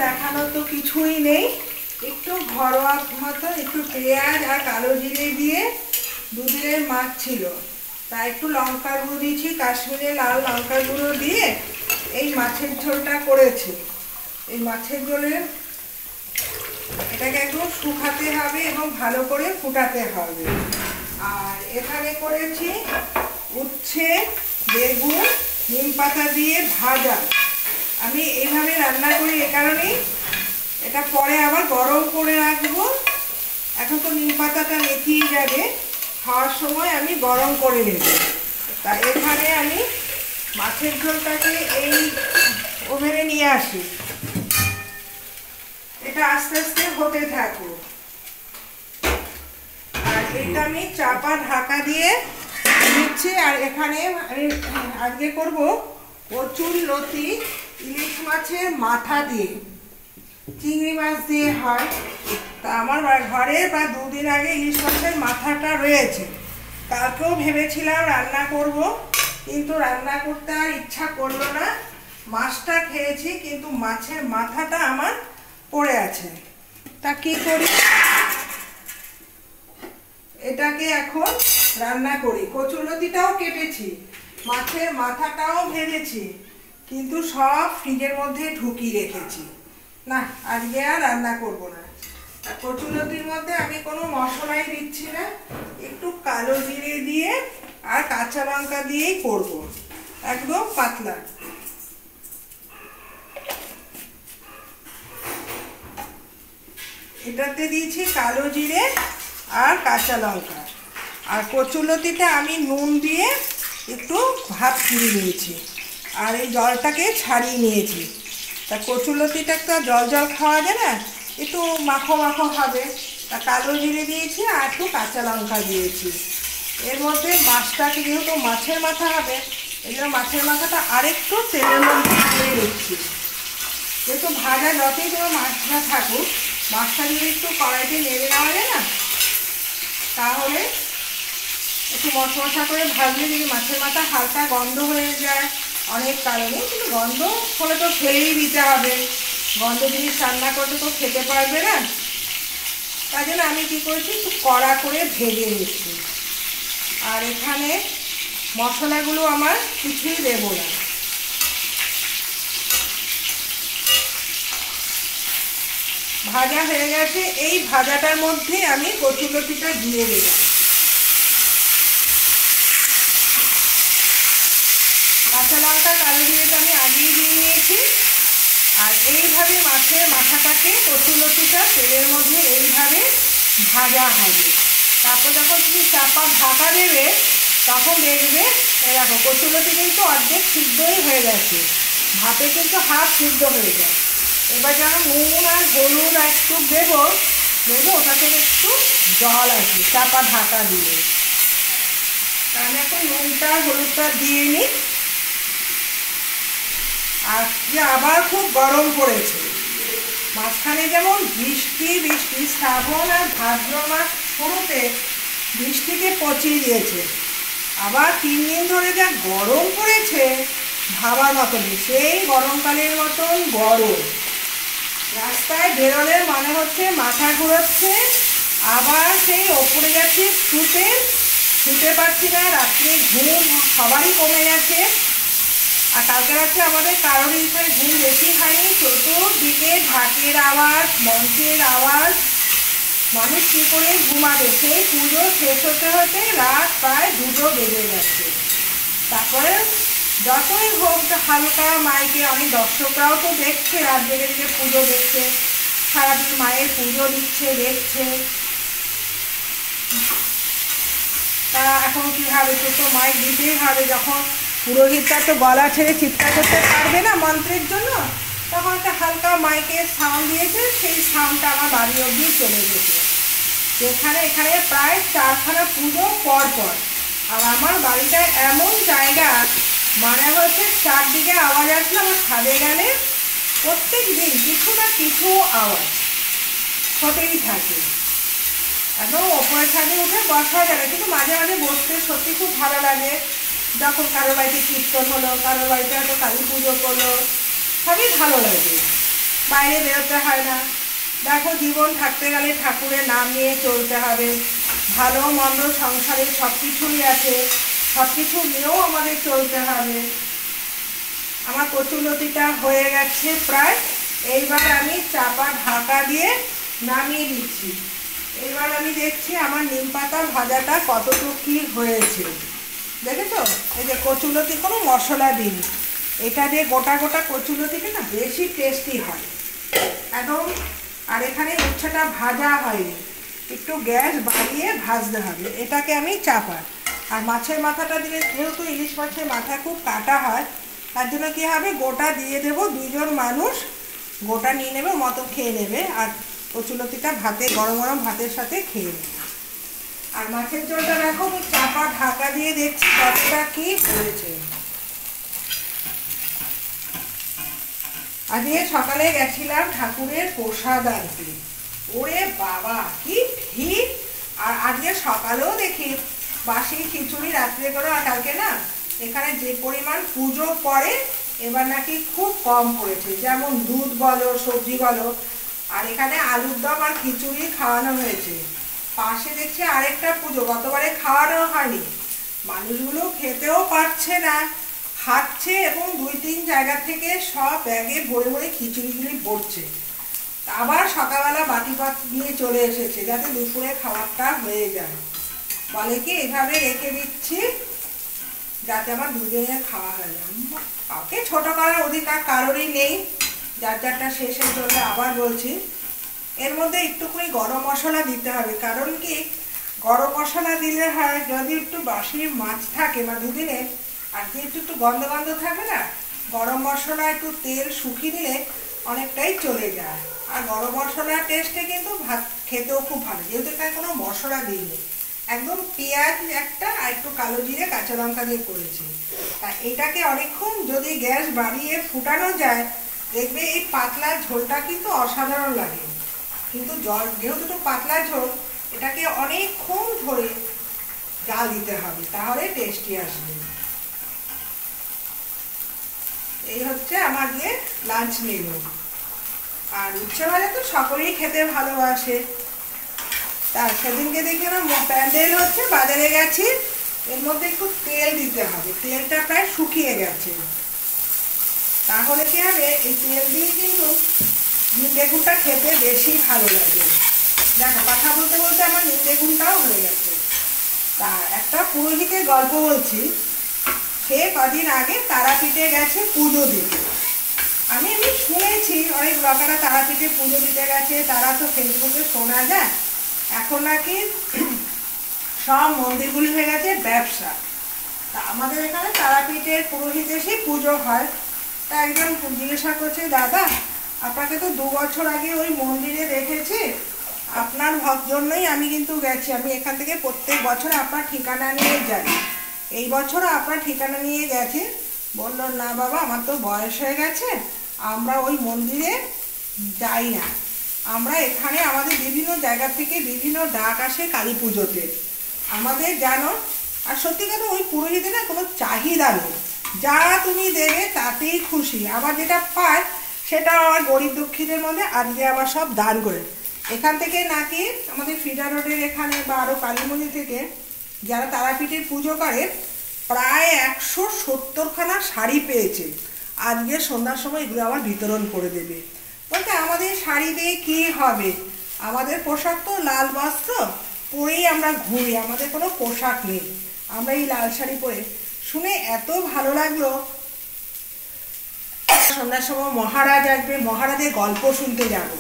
দেখানোর তো কিছুই নেই, একটু ঘরোয়া মতো একটু পেঁয়াজ আর কালো জিরে দিয়ে দুদিনের মাছ ছিল, তা একটু লঙ্কার গুঁড়ো দিয়েছি, কাশ্মীরে লাল লঙ্কার গুঁড়ো দিয়ে এই মাছের ঝোলটা করেছি। এই মাছের ঝোলে এটাকে একদম শুকাতে হবে এবং ভালো করে ফুটাতে হবে। আর এখানে করেছি উচ্ছে, বেগুন, নিম পাতা দিয়ে ভাজা। আমি এইভাবে রান্না করি এ কারণেই, এটা পরে আবার গরম করে রাখবো। এখন তো নিম পাতাটা মেথিয়ে যাবে, খাওয়ার সময় আমি গরম করে নেব। তা এখানে আমি মাছের ঝোলটাকে এই ওভেনে নিয়ে আসি, এটা আস্তে আস্তে হতে থাকুক। আর এটা আমি চাপা ঢাকা দিয়ে দিচ্ছি। আর এখানে আমি আজকে করব কচুরলতি ইলিশ মাছের মাথা দিয়ে, চিংড়ি মাছ দিয়ে হয়। তা আমার ঘরে প্রায় 2 দিন আগে ইলিশ মাছের মাথাটা রয়েছে, কালকেও ভেবেছিলাম রান্না করব, কিন্তু রান্না করতে আর ইচ্ছা করলো না। মাছটা খেয়েছি কিন্তু মাছের মাথাটা আমার পড়ে আছে। তা কি করি, এটাকে এখন রান্না করি। কচুরলতিটাও কেটেছি, মাছের মাথাটাও ভেজেছি, কিন্তু সব ফ্রিজের মধ্যে ঢুকিয়ে রেখেছি। না, আজকে আর রান্না করব না। আর কচুরলতির মধ্যে আমি কোনো মশলাই দিচ্ছি না, একটু কালো জিরে দিয়ে আর কাঁচা লঙ্কা দিয়েই করব, একদম পাতলা। এটাতে দিয়েছি কালো জিরে আর কাঁচা লঙ্কা। আর কচুরলতিটা আমি নুন দিয়ে একটু ভাত ফিরিয়ে নিয়েছি, আর এই জলটাকে ছাড়িয়ে নিয়েছি। তা কচুরলতিটা তো জল জল খাওয়া যায় না, একটু মাখো মাখো হবে। তা কালো জিরে দিয়েছি আর একটু কাঁচা লঙ্কা দিয়েছি। এর মধ্যে মাছটাকে, যেহেতু মাছের মাথা হবে, এই জন্য মাছের মাথাটা আরেকটু তেলের মধ্যে দিয়ে দিচ্ছি। যেহেতু ভাজা যতই কোনো মাছ না থাকুক, মাছটা যদি একটু কড়াইতে নেড়ে নেওয়া যায় না, তাহলে একটু মশমশা করে ভাজলে যদি মাছের মাথা হালকা গন্ধ হয়ে যায় অনেক কারণে, কিন্তু গন্ধ হলে তো ফেলেই দিতে হবে, গন্ধ জিনিস রান্না করতে তো খেতে পারবে না। তাই জন্য আমি কী করেছি, একটু কড়া করে ভেজে নিচ্ছি। আর এখানে মশলাগুলো আমার কিছুই দেবো না। ভাজা হয়ে গেছে, এই ভাজাটার মধ্যে আমি কচুরলতিটা দিয়ে দিলাম। কাঁচা লঙ্কা কালো জিরেটা আমি আগেই দিয়ে নিয়েছি। আর এইভাবে মাছের মাথাটাকে কচুরলতিটা তেলের মধ্যে এইভাবে ভাজা হবে। তারপর যখন তুমি চাপা ঢাকা দেবে, তখন দেখবে এরকম কচুরলতি কিন্তু অর্ধেক সিদ্ধই হয়ে গেছে, ভাতে কিন্তু হাফ সিদ্ধ হয়ে যায়। এবার যখন নুন আর হলুদ আর একটু দেবো, ওটা থেকে একটু জল আসবে চাপা ঢাকা দিয়ে। তাহলে এখন নুনটা হলুদটা দিয়ে নিই। আজকে আবার খুব গরম পড়েছে, মাঝখানে যেমন বৃষ্টি শ্রাবণ আর ভাদ্র মাস শুরুতে বৃষ্টিকে পচিয়ে দিয়েছে, আবার 3 দিন ধরে যা গরম পড়েছে ভাবার মতো নেই, সেই গরমকালের মতন গরম। রাস্তায় বেরোলে মনে হচ্ছে মাথা ঘুরোচ্ছে, আবার সেই ওপরে যাচ্ছি শুতে পারছি না, রাত্রে ঘুম সবারই কমে গেছে। আর কালকে রাত্রে আমাদের কারোরই এখানে ঘুম বেশি হয়নি, চতুর্দিকে ঢাকের আওয়াজ, মঞ্চের আওয়াজ, মানুষ কী করে ঘুমাবে। সেই পুজো শেষ হতে হতে রাত প্রায় 2টো বেজে গেছে। তারপরে যতই হোক হালকা মাইকে অনেক দর্শকরাও তো দেখছে, রাত জেগে জেগে পুজো দেখছে, সারাদিন মায়ের পুজো দিচ্ছে দেখছে। তা এখন কীভাবে, তো মাইক দিতেই হবে, যখন পুরোহিতটা তো গলা ছেড়ে চিৎকার করতে পারবে না মন্ত্রের জন্য, তখন একটা হালকা মাইকের সাউন্ড দিয়েছে, সেই সাউন্ডটা আমার বাড়ি অবধি চলে গেছে। এখানে প্রায় 4খানা পুজো পর পর। আর আমার বাড়িটা এমন জায়গা, মানে হচ্ছে চারদিকে আওয়াজ আসলে আমার ছাদে গেলে প্রত্যেক দিন কিছু না কিছু আওয়াজ হতেই থাকে। একদম ওপরে ছাদে উঠে বসা যাবে, কিন্তু মাঝে মাঝে বসতে সত্যি খুব ভালো লাগে। যখন কারোর বাড়িতে কীর্তন হলো, কারোর বাড়িতে হয়তো কালী পুজো করলো, সবই ভালো লাগে। বাইরে বেরোতে হয় না। দেখো, জীবন থাকতে গেলে ঠাকুরের নাম নিয়ে চলতে হবে। ভালো মন্দ সংসারে সব কিছুই আছে, সব কিছু নিয়েও আমাদের চলতে হবে। আমার কচুলতিটা হয়ে গেছে প্রায়। এইবার আমি চাপা ঢাকা দিয়ে নামিয়ে দিচ্ছি। এবার আমি দেখছি আমার নিম পাতা ভাজাটা কতটুকু কি হয়েছে। দেখেছো, এই যে কচুলতি কোনো মশলা দিন, এটা দিয়ে গোটা গোটা কচুলতিটা না বেশি টেস্টি হয় একদম। আর এখানে উচ্ছেটা ভাজা হয়নি, একটু গ্যাস বাড়িয়ে ভাজতে হবে। এটাকে আমি চাপা, আর মাছের মাথাটা দিলে, যেহেতু ইলিশ মাছের মাথা খুব কাটা হয়, তার জন্য কী হবে, গোটা দিয়ে দেবো। দুজন মানুষ গোটা নিয়ে নেবে, মতো খেয়ে নেবে। আর কচুলতিটা ভাতে, গরম গরম ভাতের সাথে খেয়ে নেবে। আর মাছের ঝোলটা দেখো, আমি চাপা ঢাকা দিয়ে দেখছি কতটা কি হয়েছে। আজকে সকালে গেছিলাম ঠাকুরের প্রসাদ আনতে। ওরে বাবা, কি ভিড়! আর আজকে সকালেও দেখি বাসি খিচুড়ি রাত্রে করে। আর কালকে না এখানে যে পরিমাণ পুজো পড়ে, এবার নাকি খুব কম পড়েছে। যেমন দুধ বলো, সবজি বলো। আর এখানে আলুর দম আর খিচুড়ি খাওয়ানো হয়েছে। পাশে দেখছি আরেকটা পুজো, গতবারে খাওয়ানো হয়নি। মানুষগুলো খেতেও পারছে না, খাচ্ছে, এবং 2-3 জায়গা থেকে সব ব্যাগে ভরে ভরে খিচুড়িগুলি ভরছে। আবার সকালবেলা বাটি পাত নিয়ে চলে এসেছে, যাতে দুপুরে খাবারটা হয়ে যায়। বলে কি, এভাবে রেখে দিচ্ছি যাতে আমার দুজনের খাওয়া হয়ে যায়। কাউকে ছোট করার অধিকার কারোরই নেই, যার যারটা শেষের জন্য। আবার বলছি, এর মধ্যে একটুখানি গরম মশলা দিতে হবে। কারণ কি, গরম মশলা দিলে হয়, যদি একটু বাসি মাছ থাকে বা দুদিনে, আর যে একটু একটু গন্ধ গন্ধ থাকে না, গরম মশলা একটু তেল শুকিয়ে দিলে অনেকটাই চলে যায়। আর গরম মশলার টেস্টে কিন্তু ভাত খেতেও খুব ভালো, যেহেতু এখানে কোনো মশলা দিইনি। একদম পেঁয়াজ একটা আর একটু কালো জিরে কাঁচা লঙ্কা দিয়ে করেছি। তা এটাকে অনেকক্ষণ যদি গ্যাস বাড়িয়ে ফুটানো যায়, দেখবে এই পাতলা ঝোলটা কিন্তু অসাধারণ লাগে। কিন্তু জল, যেহেতু একটু পাতলা ঝোল, এটাকে অনেকক্ষণ ধরে জাল দিতে হবে, তাহলে টেস্টি আসবে। এই হচ্ছে আমার যে লাঞ্চ মেনু। আর উচ্ছে ভাজা তো সকলেই খেতে ভালোবাসে। তা সেদিনকে দেখি আমার প্যান্ডেল হচ্ছে, বাজারে গেছি, এর মধ্যে একটু তেল দিতে হবে। তেলটা প্রায় শুকিয়ে গেছে। তাহলে কি হবে, এই তেল দিয়ে কিন্তু নিম বেগুনটা খেতে বেশি ভালো লাগে। দেখো, কথা বলতে বলতে আমার নিম বেগুনটাও হয়ে গেছে। তা একটা পুরোহিতের গল্প বলছি। সে কদিন আগে তারাপীঠে গেছে পুজো দিতে। আমি শুনেছি অনেক লোকেরা তারাপীঠে পুজো দিতে গেছে। তারা তো ফেসবুকে শোনা যায় এখন নাকি সব মন্দিরগুলি হয়ে গেছে ব্যবসা। তা আমাদের এখানে তারাপীঠের পুরোহিত এসে পুজো হয়। তা একজন জিজ্ঞাসা করছে, দাদা, আপনাকে তো 2 বছর আগে ওই মন্দিরে দেখেছি, আপনার জন্যই আমি কিন্তু গেছি। আমি এখান থেকে প্রত্যেক বছর আপনার ঠিকানা নিয়ে যাই। এই বছরও আপনার ঠিকানা নিয়ে গেছে। বলল, না বাবা, আমার তো বয়স হয়ে গেছে, আমরা ওই মন্দিরে যাই না। আমরা এখানে আমাদের বিভিন্ন জায়গা থেকে বিভিন্ন ডাক আসে কালী পুজোতে আমাদের, জানো। আর সত্যি কথা, ওই পুরোহিতে না কোনো চাহিদা নেই, যা তুমি দেবে তাতেই খুশি। আবার যেটা পায় সেটা আবার গরিব দুঃখীদের মধ্যে আজকে আবার সব দান করে। এখান থেকে নাকি আমাদের ফিডার রোডের এখানে বা আরও কালী মন্দির থেকে যারা তারাপীঠের পুজো করে, প্রায় 170খানা শাড়ি পেয়েছে। আজকে সন্ধ্যার সময় এগুলো আবার বিতরণ করে দেবে। বলতে আমাদের শাড়ি দিয়ে কী হবে, আমাদের পোশাক তো লাল বস্ত্র পরেই আমরা ঘুরি, আমাদের কোনো পোশাক নেই। আমরা এই লাল শাড়ি পরে, শুনে এত ভালো লাগলো। সন্ধ্যার সময় মহারাজ আসবে, মহারাজের গল্প শুনতে যাব।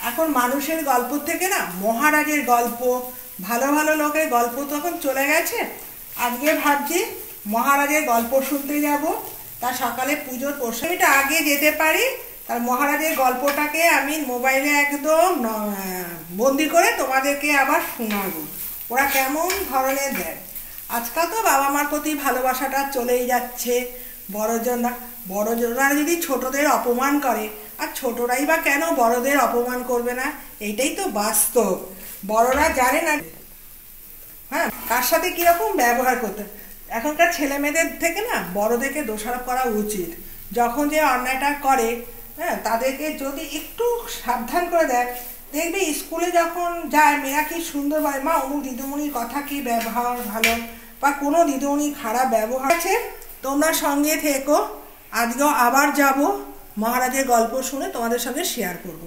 এখন মানুষের গল্প থেকে না মহারাজের গল্প, ভালো ভালো লোকের গল্প তখন চলে গেছে। আজকে ভাবছি মহারাজের গল্প শুনতে যাব। তার সকালে পুজোর প্রসাদটা আগে যেতে পারি, তার মহারাজের গল্পটাকে আমি মোবাইলে একদম বন্দি করে তোমাদেরকে আবার শোনাবো, ওরা কেমন ধরনের দেয়। আজকাল তো বাবা মার প্রতি ভালোবাসাটা চলেই যাচ্ছে। বড়জনরা যদি ছোটদের অপমান করে, আর ছোটরাই বা কেন বড়দের অপমান করবে না, এইটাই তো বাস্তব। বড়রা জানে না, হ্যাঁ, কার সাথে কিরকম ব্যবহার করতে। এখনকার ছেলে মেয়েদের থেকে না বড়দেরকে দোষারোপ করা উচিত। যখন যে অন্যায়টা করে হ্যাঁ, তাদেরকে যদি একটু সাবধান করে দেয়, দেখবে স্কুলে যখন যায় মেয়েরা কি সুন্দর বলে, মা অমুক দিদিমণির কথা কি ব্যবহার ভালো, বা কোনো দিদিমণি খারাপ ব্যবহার আছে। তোমরা সঙ্গে থেকো, আজকেও আবার যাব, মহারাজের গল্প শুনে তোমাদের সঙ্গে শেয়ার করব।